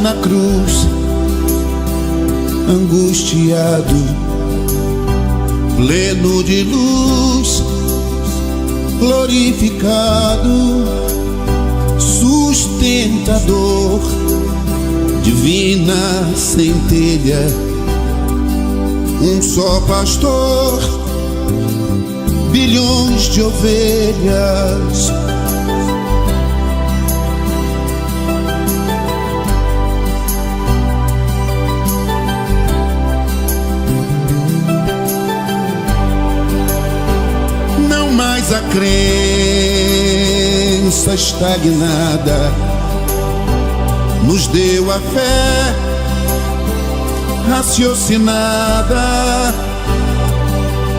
na cruz, angustiado, pleno de luz, glorificado, sustentador, divina centelha, um só pastor, bilhões de ovelhas. Não mais a crença estagnada nos deu a fé raciocinada,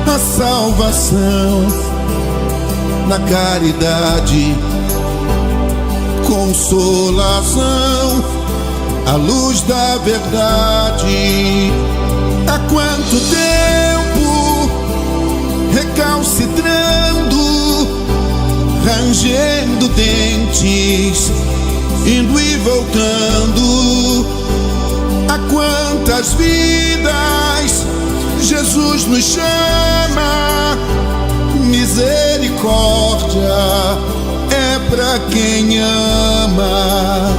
a salvação na caridade, consolação, a luz da verdade. Há quanto tempo recalcitrando, rangendo dentes, indo e voltando. Há quantas vidas Jesus nos chama, misericórdia é pra quem ama.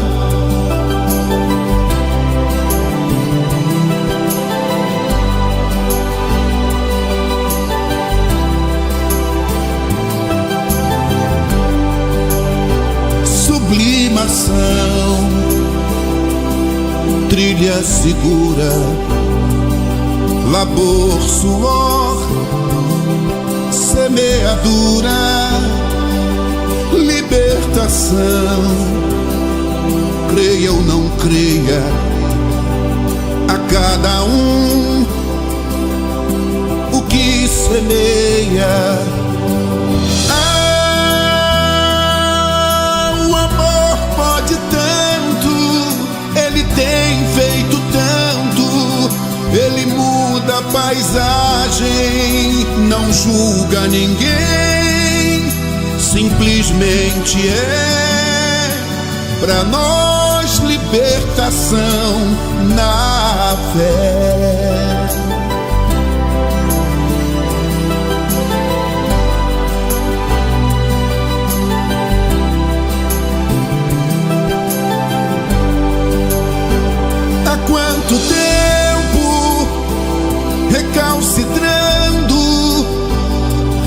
Sublimação, trilha segura, labor, suor, semeadura, libertação. Creia ou não creia, a cada um o que semeia. O amor pode tanto, ele tem feito tanto, ele muda a paisagem, não julga ninguém, simplesmente é pra nós libertação na fé. Há quanto tempo recalcitrando,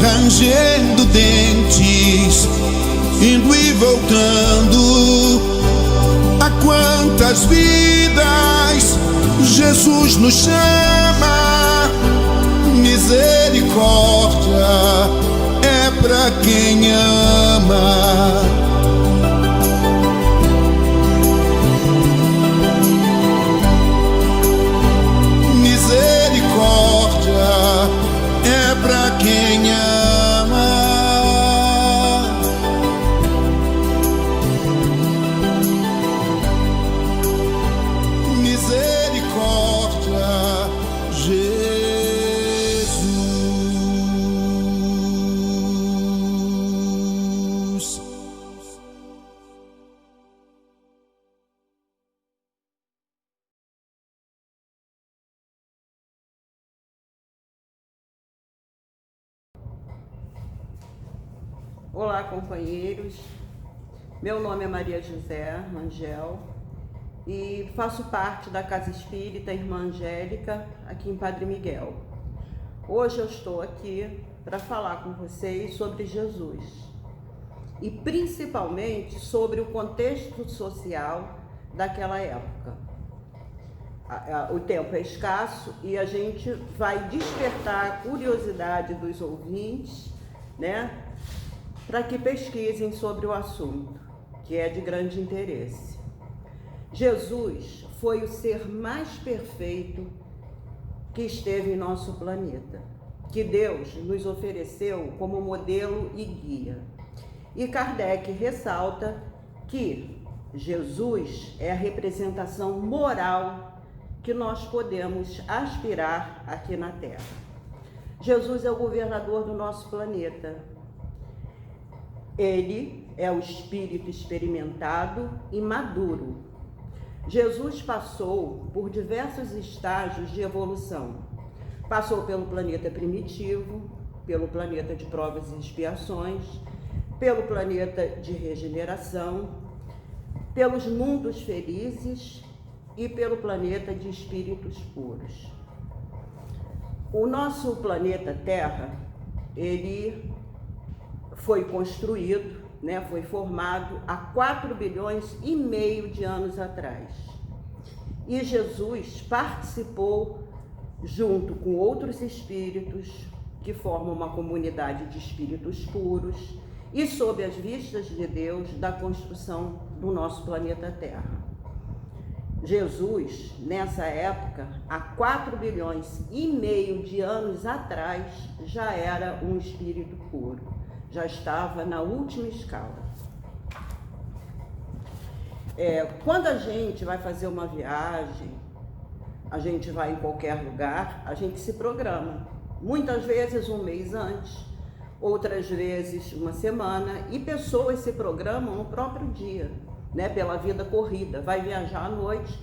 rangendo dentes, indo e voltando. Há quantas vidas Jesus nos chama, misericórdia é pra quem ama. É pra quem ama. Misericórdia, Jesus. Olá, companheiros. Meu nome é Maria José Rangel e faço parte da Casa Espírita Irmã Angélica, aqui em Padre Miguel. Hoje eu estou aqui para falar com vocês sobre Jesus e principalmente sobre o contexto social daquela época. O tempo é escasso e a gente vai despertar a curiosidade dos ouvintes, né? Para que pesquisem sobre o assunto, que é de grande interesse. Jesus foi o ser mais perfeito que esteve em nosso planeta, que Deus nos ofereceu como modelo e guia. E Kardec ressalta que Jesus é a representação moral que nós podemos aspirar aqui na Terra. Jesus é o governador do nosso planeta. Ele é o espírito experimentado e maduro. Jesus passou por diversos estágios de evolução. Passou pelo planeta primitivo, pelo planeta de provas e expiações, pelo planeta de regeneração, pelos mundos felizes e pelo planeta de espíritos puros. O nosso planeta Terra, ele foi construído, foi formado há 4 bilhões e meio de anos atrás. E Jesus participou, junto com outros espíritos, que formam uma comunidade de espíritos puros, e sob as vistas de Deus, da construção do nosso planeta Terra. Jesus, nessa época, há 4 bilhões e meio de anos atrás, já era um espírito puro, já estava na última escala. Quando a gente vai fazer uma viagem, a gente vai em qualquer lugar, a gente se programa. Muitas vezes um mês antes, outras vezes uma semana, e pessoas se programam no próprio dia, pela vida corrida. Vai viajar à noite,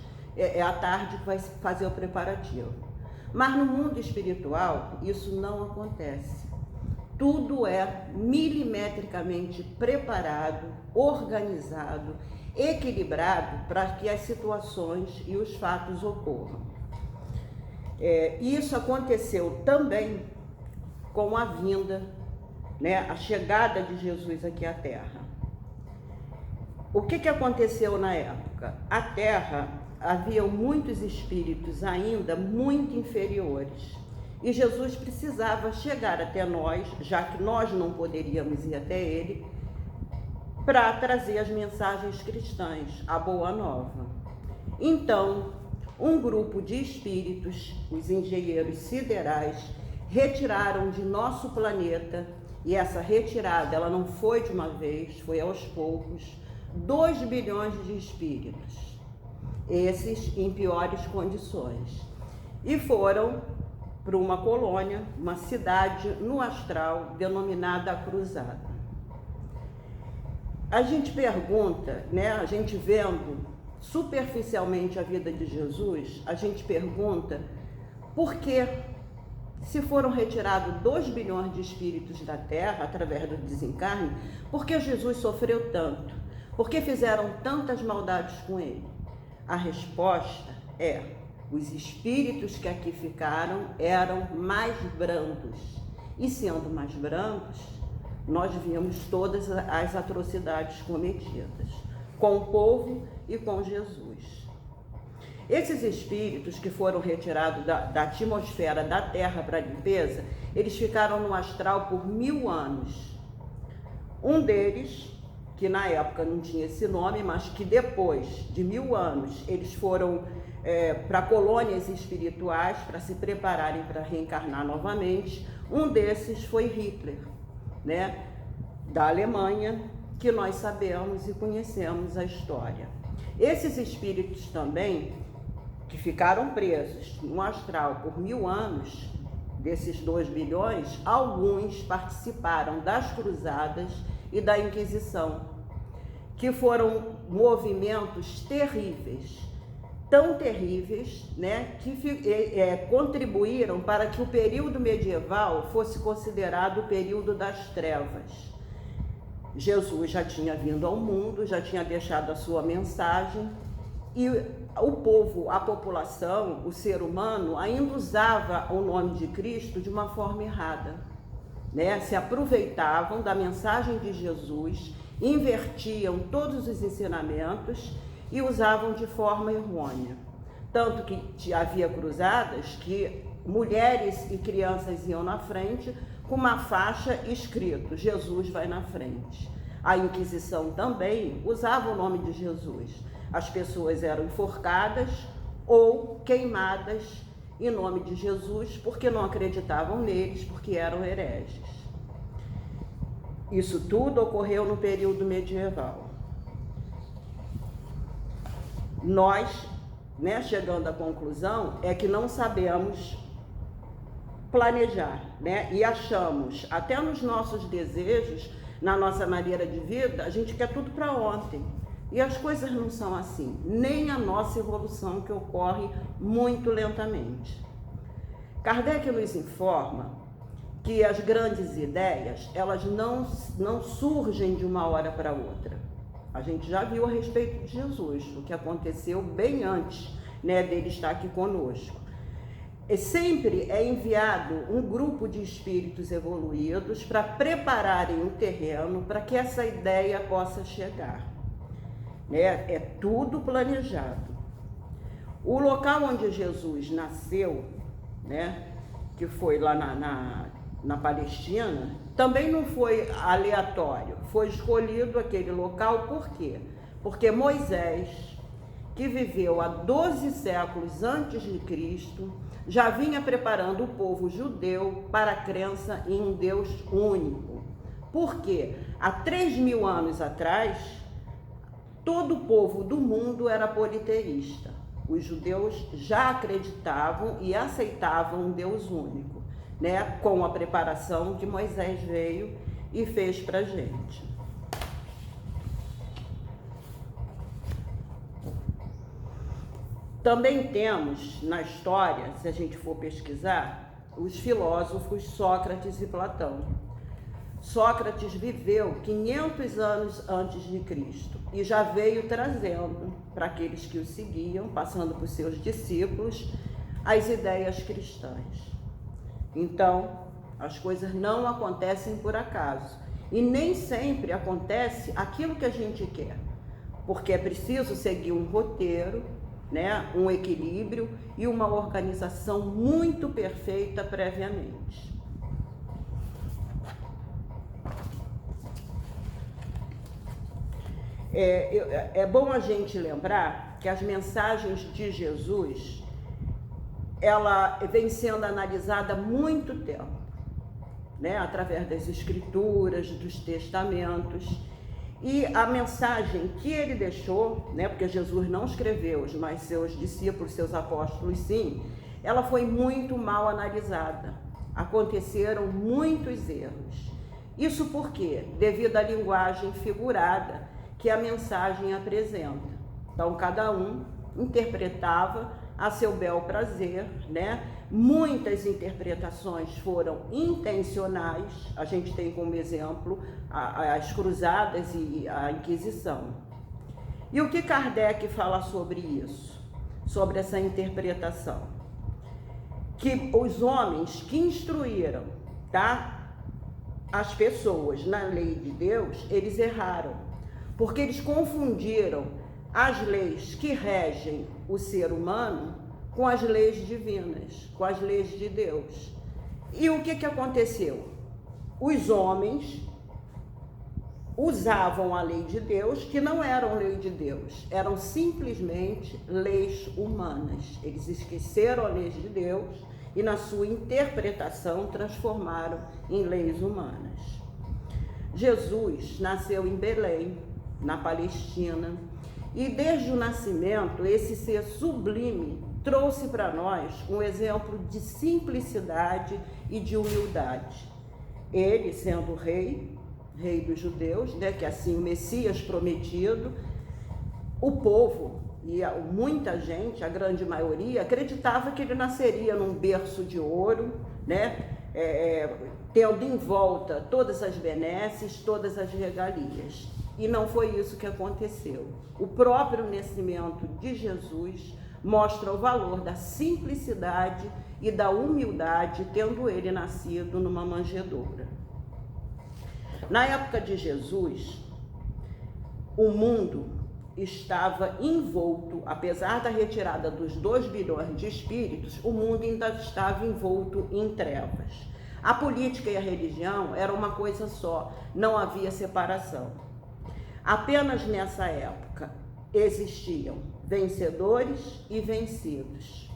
à tarde que vai fazer o preparativo. Mas no mundo espiritual, isso não acontece. Tudo é milimetricamente preparado, organizado, equilibrado para que as situações e os fatos ocorram. Isso aconteceu também com a vinda, a chegada de Jesus aqui à Terra. O que aconteceu na época? A Terra, havia muitos espíritos ainda muito inferiores. E Jesus precisava chegar até nós, já que nós não poderíamos ir até ele, para trazer as mensagens cristãs, a boa nova. Então, um grupo de espíritos, os engenheiros siderais, retiraram de nosso planeta, e essa retirada ela não foi de uma vez, foi aos poucos, 2 bilhões de espíritos, esses em piores condições, e foram para uma colônia, uma cidade no astral, denominada a Cruzada. A gente pergunta, a gente vendo superficialmente a vida de Jesus, a gente pergunta por que, se foram retirados 2 bilhões de espíritos da Terra através do desencarne, por que Jesus sofreu tanto? Por que fizeram tantas maldades com ele? A resposta é: os espíritos que aqui ficaram eram mais brandos. E sendo mais brandos, nós vimos todas as atrocidades cometidas com o povo e com Jesus. Esses espíritos que foram retirados da atmosfera da Terra para limpeza, eles ficaram no astral por 1000 anos. Um deles, que na época não tinha esse nome, mas que depois de 1000 anos eles foram para colônias espirituais para se prepararem para reencarnar novamente. Um desses foi Hitler, da Alemanha, que nós sabemos e conhecemos a história. Esses espíritos também, que ficaram presos no astral por 1000 anos, desses 2 bilhões, alguns participaram das cruzadas e da Inquisição, que foram movimentos terríveis, tão terríveis, que contribuíram para que o período medieval fosse considerado o período das trevas. Jesus já tinha vindo ao mundo, já tinha deixado a sua mensagem, e o povo, a população, o ser humano, ainda usava o nome de Cristo de uma forma errada, se aproveitavam da mensagem de Jesus, invertiam todos os ensinamentos e usavam de forma errônea. Tanto que havia cruzadas que mulheres e crianças iam na frente com uma faixa escrito: Jesus vai na frente. A Inquisição também usava o nome de Jesus. As pessoas eram enforcadas ou queimadas em nome de Jesus porque não acreditavam neles, porque eram hereges. Isso tudo ocorreu no período medieval. Nós, chegando à conclusão, é que não sabemos planejar, e achamos, até nos nossos desejos, na nossa maneira de vida, a gente quer tudo para ontem, E as coisas não são assim, nem a nossa evolução, que ocorre muito lentamente. Kardec nos informa que as grandes ideias, elas não surgem de uma hora para outra. A gente já viu a respeito de Jesus, o que aconteceu bem antes, né, dele estar aqui conosco. E sempre é enviado um grupo de espíritos evoluídos para prepararem o terreno para que essa ideia possa chegar. Né? É tudo planejado. O local onde Jesus nasceu, né, que foi lá na Palestina, também não foi aleatório. Foi escolhido aquele local por quê? Porque Moisés, que viveu há 12 séculos antes de Cristo, já vinha preparando o povo judeu para a crença em um Deus único. Por quê? Há 3.000 anos atrás, todo o povo do mundo era politeísta. Os judeus já acreditavam e aceitavam um Deus único, né? Com a preparação que Moisés veio e fez para a gente. Também temos na história, se a gente for pesquisar, os filósofos Sócrates e Platão. Sócrates viveu 500 anos antes de Cristo e já veio trazendo para aqueles que o seguiam, passando por seus discípulos, as ideias cristãs. Então, as coisas não acontecem por acaso e nem sempre acontece aquilo que a gente quer, porque é preciso seguir um roteiro, né, um equilíbrio e uma organização muito perfeita previamente. É bom a gente lembrar que as mensagens de Jesus, ela vem sendo analisada há muito tempo, né, através das escrituras, dos testamentos. E a mensagem que ele deixou, né, porque Jesus não escreveu, mas seus discípulos, seus apóstolos sim, ela foi muito mal analisada. Aconteceram muitos erros. Isso por quê? Devido à linguagem figurada que a mensagem apresenta. Então, cada um interpretava a seu bel prazer, né? Muitas interpretações foram intencionais. A gente tem como exemplo as cruzadas e a Inquisição. E o que Kardec fala sobre isso? Sobre essa interpretação? Que os homens que instruíram, tá, as pessoas na lei de Deus, eles erraram, porque eles confundiram as leis que regem o ser humano com as leis divinas, com as leis de Deus. E o que aconteceu? Os homens usavam a lei de Deus, que não eram lei de Deus, eram simplesmente leis humanas. Eles esqueceram a lei de Deus e, na sua interpretação, transformaram em leis humanas. Jesus nasceu em Belém, na Palestina, e desde o nascimento, esse ser sublime trouxe para nós um exemplo de simplicidade e de humildade. Ele, sendo rei dos judeus, né, que assim o Messias prometido, o povo e muita gente, a grande maioria, acreditava que ele nasceria num berço de ouro, né, tendo em volta todas as benesses, todas as regalias. E não foi isso que aconteceu. O próprio nascimento de Jesus mostra o valor da simplicidade e da humildade, tendo ele nascido numa manjedoura. Na época de Jesus, o mundo estava envolto, apesar da retirada dos 2 bilhões de espíritos, o mundo ainda estava envolto em trevas. A política e a religião eram uma coisa só, não havia separação. Apenas nessa época existiam vencedores e vencidos.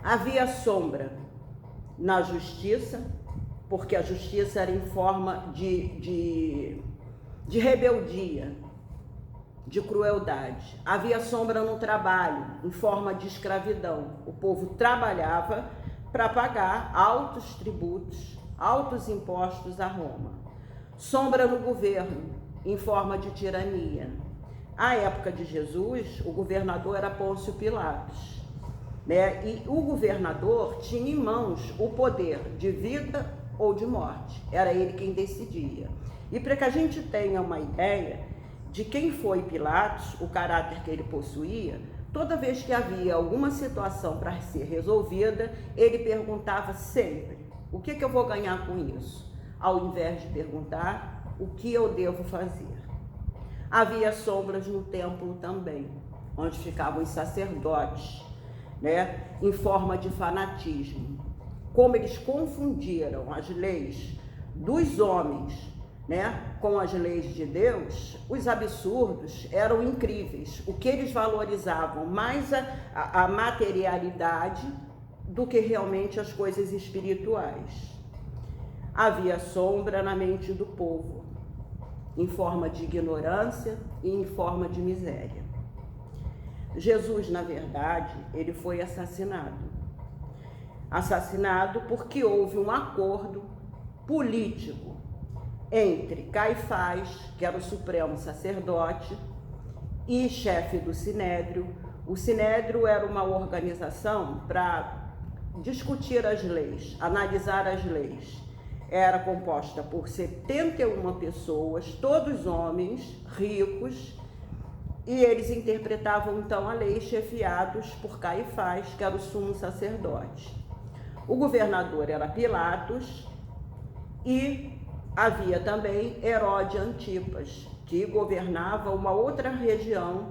Havia sombra na justiça, porque a justiça era em forma de rebeldia, de crueldade. Havia sombra no trabalho, em forma de escravidão. O povo trabalhava para pagar altos tributos, altos impostos a Roma. sombra no governo, em forma de tirania. À época de Jesus, o governador era Pôncio Pilatos, né? E o governador tinha em mãos o poder de vida ou de morte. Era ele quem decidia. E para que a gente tenha uma ideia de quem foi Pilatos, o caráter que ele possuía, toda vez que havia alguma situação para ser resolvida, ele perguntava sempre: o que eu vou ganhar com isso? Ao invés de perguntar o que eu devo fazer. Havia sombras no templo também, onde ficavam os sacerdotes, né, em forma de fanatismo. Como eles confundiram as leis dos homens, né, com as leis de Deus, os absurdos eram incríveis. O que eles valorizavam mais a materialidade do que realmente as coisas espirituais. Havia sombra na mente do povo, em forma de ignorância e em forma de miséria. Jesus, na verdade, ele foi assassinado. Assassinado porque houve um acordo político entre Caifás, que era o supremo sacerdote, e chefe do Sinédrio. O Sinédrio era uma organização para discutir as leis, analisar as leis. Era composta por 71 pessoas, todos homens ricos, e eles interpretavam então a lei, chefiados por Caifás, que era o sumo sacerdote. O governador era Pilatos e havia também Herode Antipas, que governava uma outra região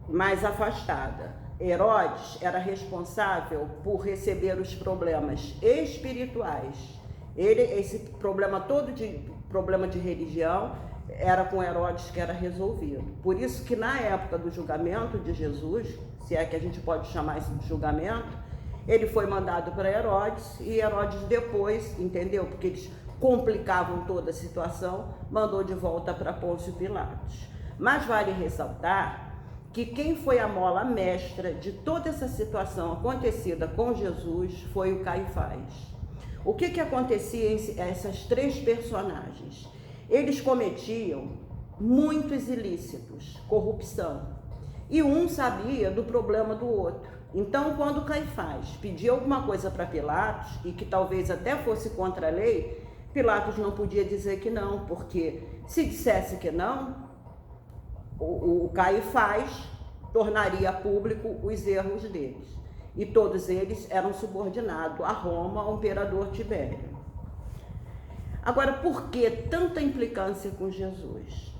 mais afastada. Herodes era responsável por receber os problemas espirituais. Esse problema todo problema de religião era com Herodes que era resolvido. Por isso que na época do julgamento de Jesus, se é que a gente pode chamar isso de julgamento, ele foi mandado para Herodes e Herodes depois, entendeu? Porque eles complicavam toda a situação, mandou de volta para Pôncio Pilatos. Mas vale ressaltar que quem foi a mola mestra de toda essa situação acontecida com Jesus foi o Caifás. O que acontecia em essas três personagens? Eles cometiam muitos ilícitos, corrupção, e um sabia do problema do outro. Então, quando Caifás pedia alguma coisa para Pilatos, e que talvez até fosse contra a lei, Pilatos não podia dizer que não, porque se dissesse que não, o Caifás tornaria público os erros deles. E todos eles eram subordinados a Roma, ao imperador Tibério. Agora, por que tanta implicância com Jesus?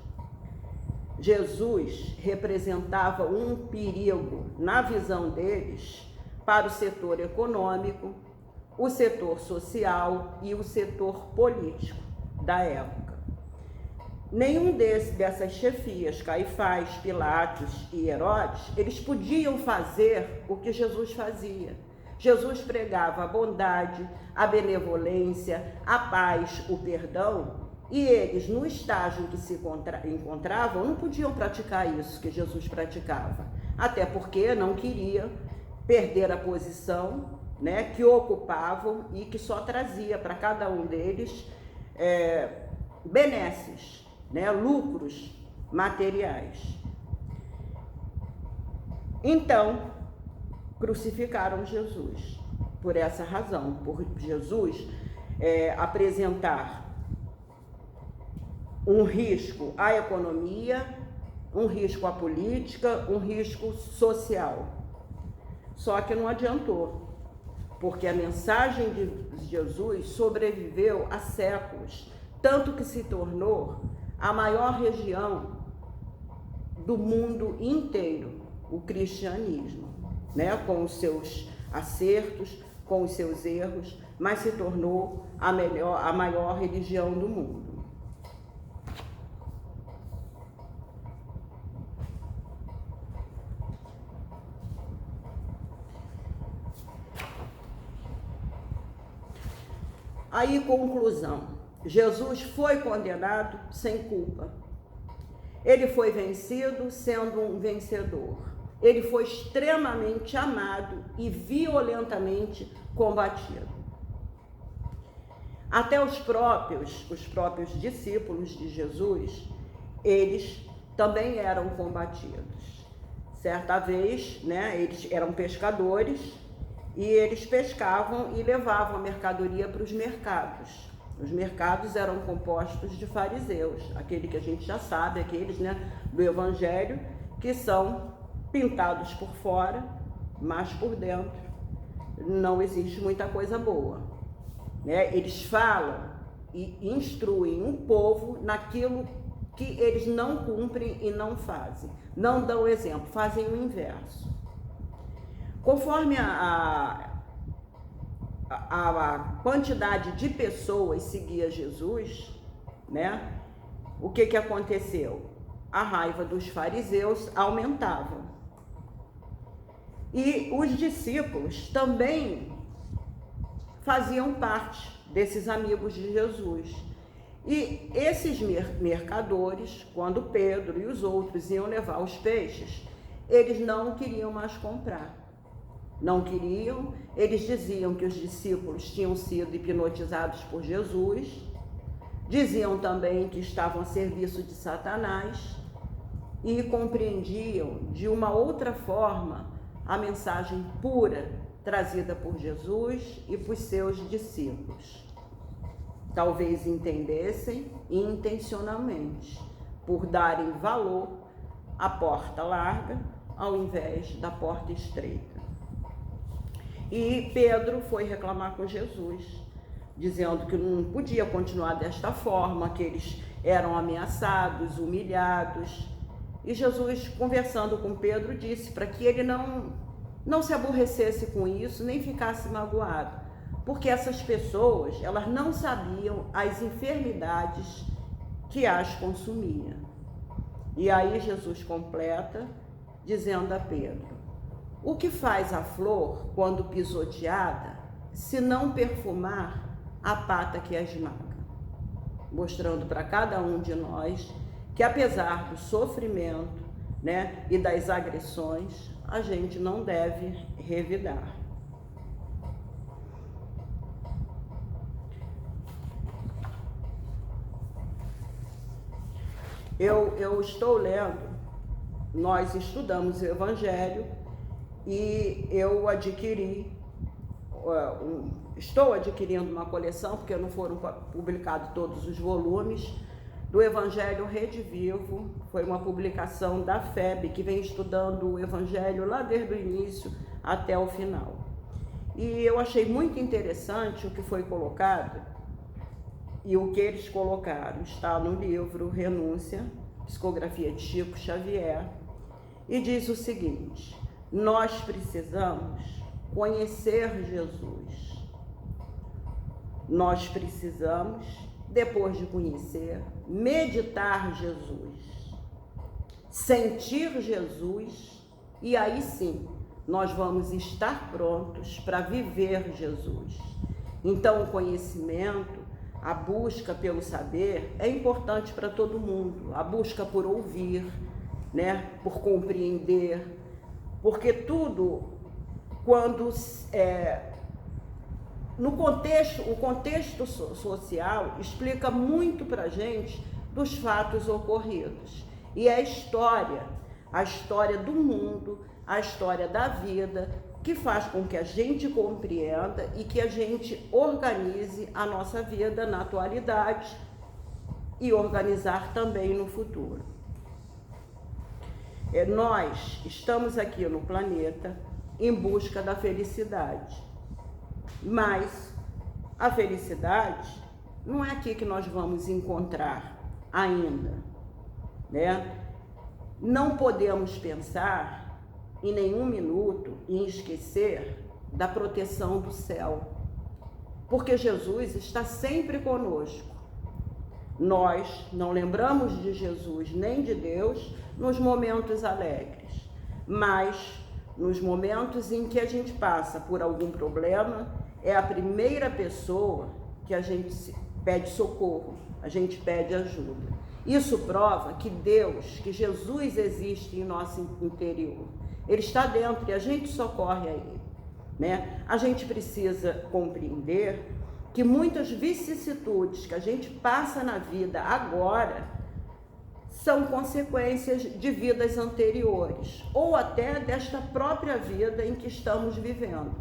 Jesus representava um perigo, na visão deles, para o setor econômico, o setor social e o setor político da época. Nenhum dessas chefias, Caifás, Pilatos e Herodes, eles podiam fazer o que Jesus fazia. Jesus pregava a bondade, a benevolência, a paz, o perdão, e eles, no estágio em que se encontravam, não podiam praticar isso que Jesus praticava, até porque não queriam perder a posição, né, que ocupavam e que só trazia para cada um deles benesses, né, lucros materiais. Então, crucificaram Jesus por essa razão, por Jesus apresentar um risco à economia, um risco à política, um risco social. Só que não adiantou, porque a mensagem de Jesus sobreviveu há séculos, tanto que se tornou a maior religião do mundo inteiro, o cristianismo, né? Com os seus acertos, com os seus erros, mas se tornou a maior religião do mundo. Aí, conclusão. Jesus foi condenado sem culpa. Ele foi vencido sendo um vencedor. Ele foi extremamente amado e violentamente combatido. Até os próprios discípulos de Jesus, eles também eram combatidos. Certa vez, né, eles eram pescadores e eles pescavam e levavam a mercadoria para os mercados. Os mercados eram compostos de fariseus, aquele que a gente já sabe, aqueles, né, do Evangelho, que são pintados por fora, mas por dentro não existe muita coisa boa, né? Eles falam e instruem o povo naquilo que eles não cumprem e não fazem, não dão exemplo, fazem o inverso. Conforme a quantidade de pessoas seguia Jesus, né? O que aconteceu? A raiva dos fariseus aumentava. E os discípulos também faziam parte desses amigos de Jesus. E esses mercadores, quando Pedro e os outros iam levar os peixes, eles não queriam mais comprar. Não queriam, eles diziam que os discípulos tinham sido hipnotizados por Jesus, diziam também que estavam a serviço de Satanás e compreendiam de uma outra forma a mensagem pura trazida por Jesus e por seus discípulos. Talvez entendessem intencionalmente, por darem valor à porta larga ao invés da porta estreita. E Pedro foi reclamar com Jesus, dizendo que não podia continuar desta forma, que eles eram ameaçados, humilhados. E Jesus, conversando com Pedro, disse para que ele não se aborrecesse com isso, nem ficasse magoado, porque essas pessoas, elas não sabiam as enfermidades que as consumiam. E aí Jesus completa, dizendo a Pedro: o que faz a flor quando pisoteada, se não perfumar a pata que a esmaga? Mostrando para cada um de nós que, apesar do sofrimento, né, e das agressões, a gente não deve revidar. Eu estou lendo, nós estudamos o Evangelho e eu estou adquirindo uma coleção, porque não foram publicados todos os volumes, do Evangelho Rede Vivo. Foi uma publicação da FEB, que vem estudando o Evangelho lá desde o início até o final. E eu achei muito interessante o que foi colocado, e o que eles colocaram está no livro Renúncia, Psicografia de Chico Xavier, e diz o seguinte: nós precisamos conhecer Jesus. Nós precisamos, depois de conhecer, meditar Jesus, sentir Jesus, e aí sim nós vamos estar prontos para viver Jesus. Então, o conhecimento, a busca pelo saber é importante para todo mundo, a busca por ouvir, né, por compreender, porque tudo, quando o contexto social explica muito para a gente dos fatos ocorridos. E a história do mundo, a história da vida, que faz com que a gente compreenda e que a gente organize a nossa vida na atualidade e organizar também no futuro. Nós estamos aqui no planeta em busca da felicidade, mas a felicidade não é aqui que nós vamos encontrar ainda, né? Não podemos pensar em nenhum minuto em esquecer da proteção do céu, porque Jesus está sempre conosco. Nós não lembramos de Jesus nem de Deus nos momentos alegres, mas nos momentos em que a gente passa por algum problema, é a primeira pessoa que a gente pede socorro, a gente pede ajuda. Isso prova que Deus, que Jesus existe em nosso interior. Ele está dentro e a gente socorre a Ele, né? A gente precisa compreender que muitas vicissitudes que a gente passa na vida agora são consequências de vidas anteriores, ou até desta própria vida em que estamos vivendo.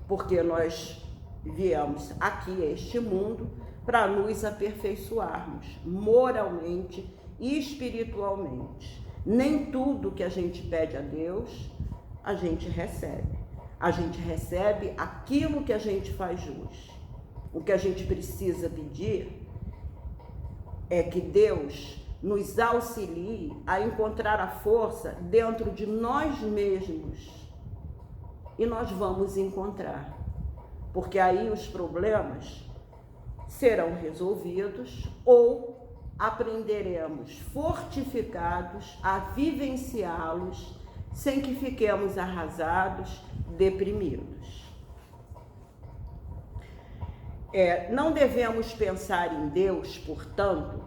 Porque nós viemos aqui a este mundo para nos aperfeiçoarmos moralmente e espiritualmente. Nem tudo que a gente pede a Deus, a gente recebe. A gente recebe aquilo que a gente faz jus. O que a gente precisa pedir é que Deus nos auxilie a encontrar a força dentro de nós mesmos. E nós vamos encontrar. Porque aí os problemas serão resolvidos ou aprenderemos fortificados a vivenciá-los sem que fiquemos arrasados, deprimidos. Não devemos pensar em Deus, portanto,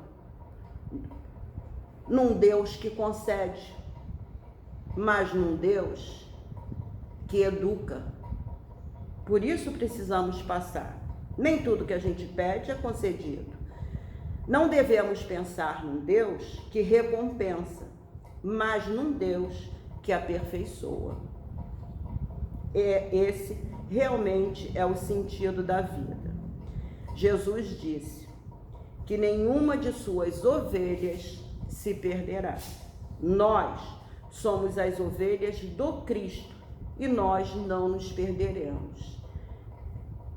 num Deus que concede, mas num Deus que educa. Por isso precisamos passar. Nem tudo que a gente pede é concedido. Não devemos pensar num Deus que recompensa, mas num Deus que aperfeiçoa. Esse realmente é o sentido da vida. Jesus disse que nenhuma de suas ovelhas se perderá. Nós somos as ovelhas do Cristo e nós não nos perderemos.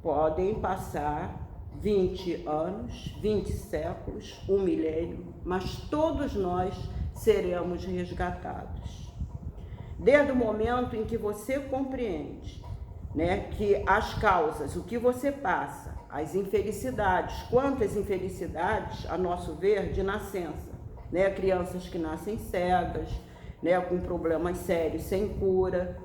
Podem passar 20 anos, 20 séculos, 1 milênio, mas todos nós seremos resgatados. Desde o momento em que você compreende, que as causas, o que você passa, as infelicidades, quantas infelicidades, a nosso ver, de nascença, crianças que nascem cegas, com problemas sérios, sem cura,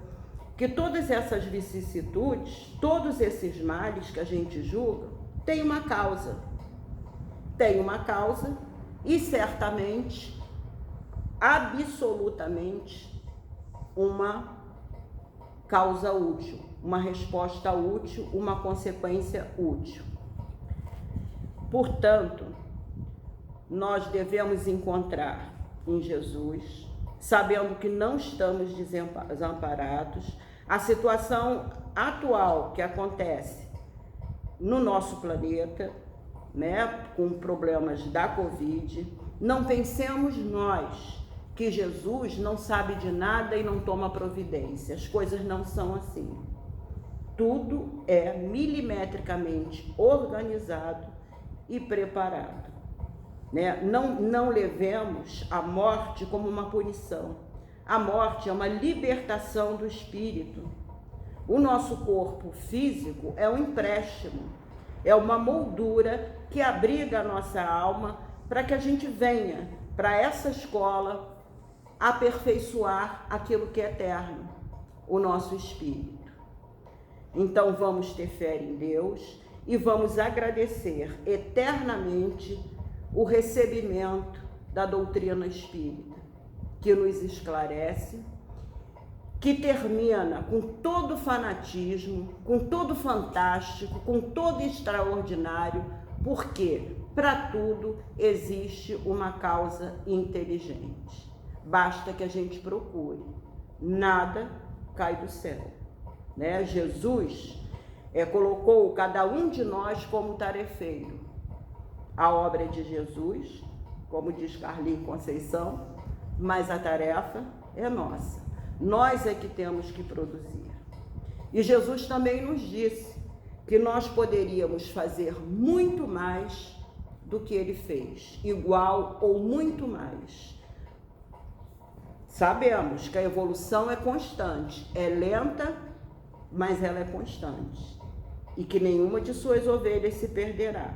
que todas essas vicissitudes, todos esses males que a gente julga, tem uma causa. Tem uma causa e certamente, absolutamente, uma causa útil, uma resposta útil, uma consequência útil. Portanto, nós devemos encontrar em Jesus, sabendo que não estamos desamparados, a situação atual que acontece no nosso planeta, com problemas da Covid. Não pensemos nós que Jesus não sabe de nada e não toma providência. As coisas não são assim. Tudo é milimetricamente organizado e preparado. Não levemos a morte como uma punição. A morte é uma libertação do espírito. O nosso corpo físico é um empréstimo, é uma moldura que abriga a nossa alma para que a gente venha para essa escola aperfeiçoar aquilo que é eterno, o nosso espírito. Então vamos ter fé em Deus e vamos agradecer eternamente o recebimento da doutrina espírita, que nos esclarece, que termina com todo fanatismo, com todo fantástico, com todo extraordinário, porque para tudo existe uma causa inteligente. Basta que a gente procure. Nada cai do céu. Jesus colocou cada um de nós como tarefeiro. A obra é de Jesus, como diz Carlinhos Conceição, mas a tarefa é nossa. Nós é que temos que produzir. E Jesus também nos disse que nós poderíamos fazer muito mais do que ele fez, igual ou muito mais. Sabemos que a evolução é constante, é lenta, mas ela é constante. E que nenhuma de suas ovelhas se perderá.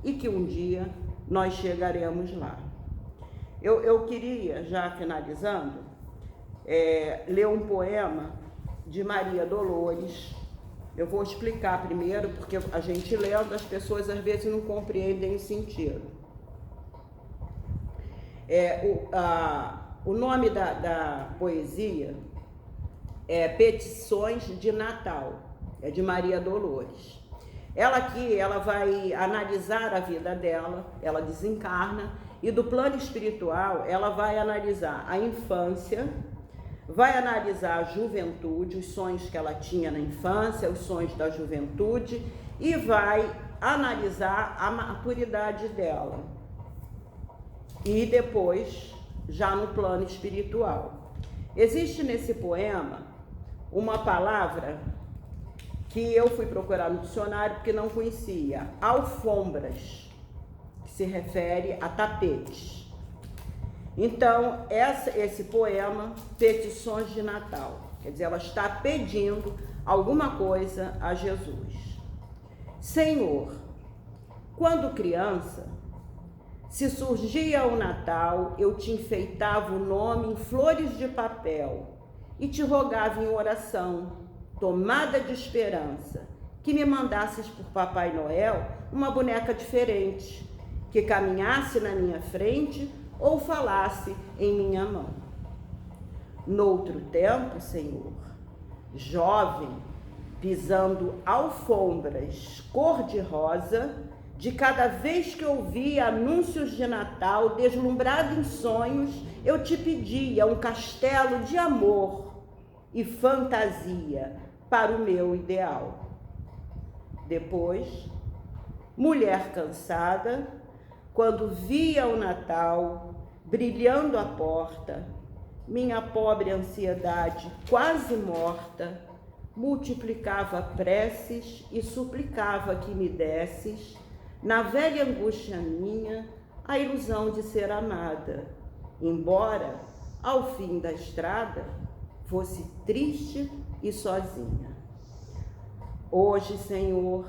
E que um dia nós chegaremos lá. Eu queria, já finalizando, ler um poema de Maria Dolores. Eu vou explicar primeiro, porque a gente lendo, as pessoas às vezes não compreendem o sentido. O nome da poesia é Petições de Natal, é de Maria Dolores. Ela aqui, ela vai analisar a vida dela, ela desencarna, e do plano espiritual, ela vai analisar a infância, vai analisar a juventude, os sonhos que ela tinha na infância, os sonhos da juventude, e vai analisar a maturidade dela. E depois, já no plano espiritual. Existe nesse poema uma palavra que eu fui procurar no dicionário porque não conhecia, alfombras, que se refere a tapetes. Então, esse poema, Petições de Natal, quer dizer, ela está pedindo alguma coisa a Jesus. Senhor, quando criança, se surgia o Natal, eu te enfeitava o nome em flores de papel e te rogava em oração, tomada de esperança, que me mandasses por Papai Noel uma boneca diferente, que caminhasse na minha frente ou falasse em minha mão. Noutro tempo, Senhor, jovem, pisando alfombras cor-de-rosa, de cada vez que ouvia anúncios de Natal, deslumbrado em sonhos, eu te pedia um castelo de amor e fantasia para o meu ideal. Depois, mulher cansada, quando via o Natal brilhando à porta, minha pobre ansiedade quase morta, multiplicava preces e suplicava que me desses, na velha angústia minha, a ilusão de ser amada, embora, ao fim da estrada, fosse triste e sozinha. Hoje, Senhor,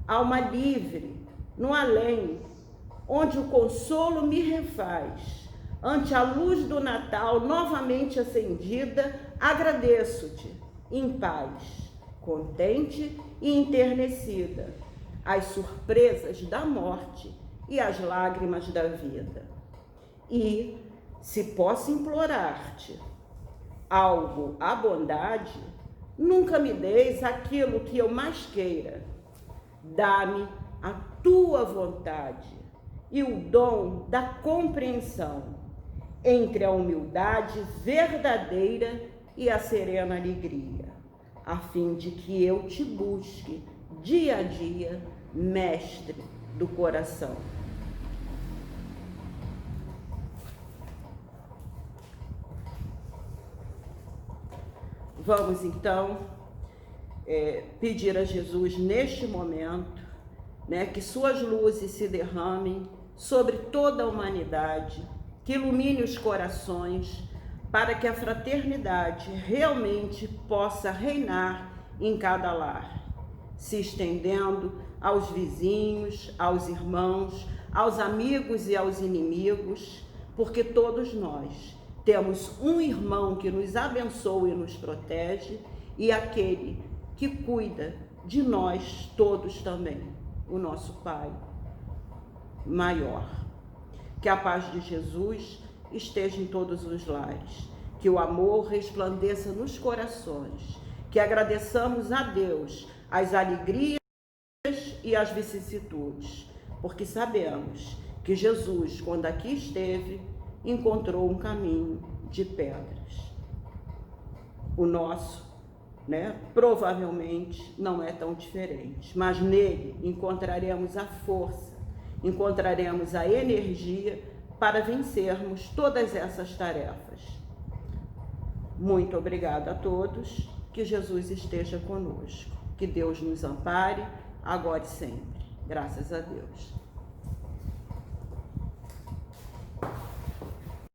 alma livre, no além, onde o consolo me refaz, ante a luz do Natal novamente acendida, agradeço-te, em paz, contente e enternecida, as surpresas da morte e as lágrimas da vida. E, se posso implorar-te algo à bondade, nunca me deis aquilo que eu mais queira. Dá-me a tua vontade e o dom da compreensão entre a humildade verdadeira e a serena alegria, a fim de que eu te busque dia a dia, mestre do coração. Vamos então pedir a Jesus neste momento, né, que suas luzes se derramem sobre toda a humanidade, que ilumine os corações, para que a fraternidade realmente possa reinar em cada lar, se estendendo aos vizinhos, aos irmãos, aos amigos e aos inimigos, porque todos nós temos um irmão que nos abençoa e nos protege e aquele que cuida de nós todos também, o nosso Pai maior. Que a paz de Jesus esteja em todos os lares, que o amor resplandeça nos corações, que agradeçamos a Deus as alegrias e as vicissitudes, porque sabemos que Jesus, quando aqui esteve, encontrou um caminho de pedras. O nosso, provavelmente não é tão diferente, mas nele encontraremos a força, encontraremos a energia para vencermos todas essas tarefas. Muito obrigada a todos, que Jesus esteja conosco, que Deus nos ampare, agora e sempre. Graças a Deus.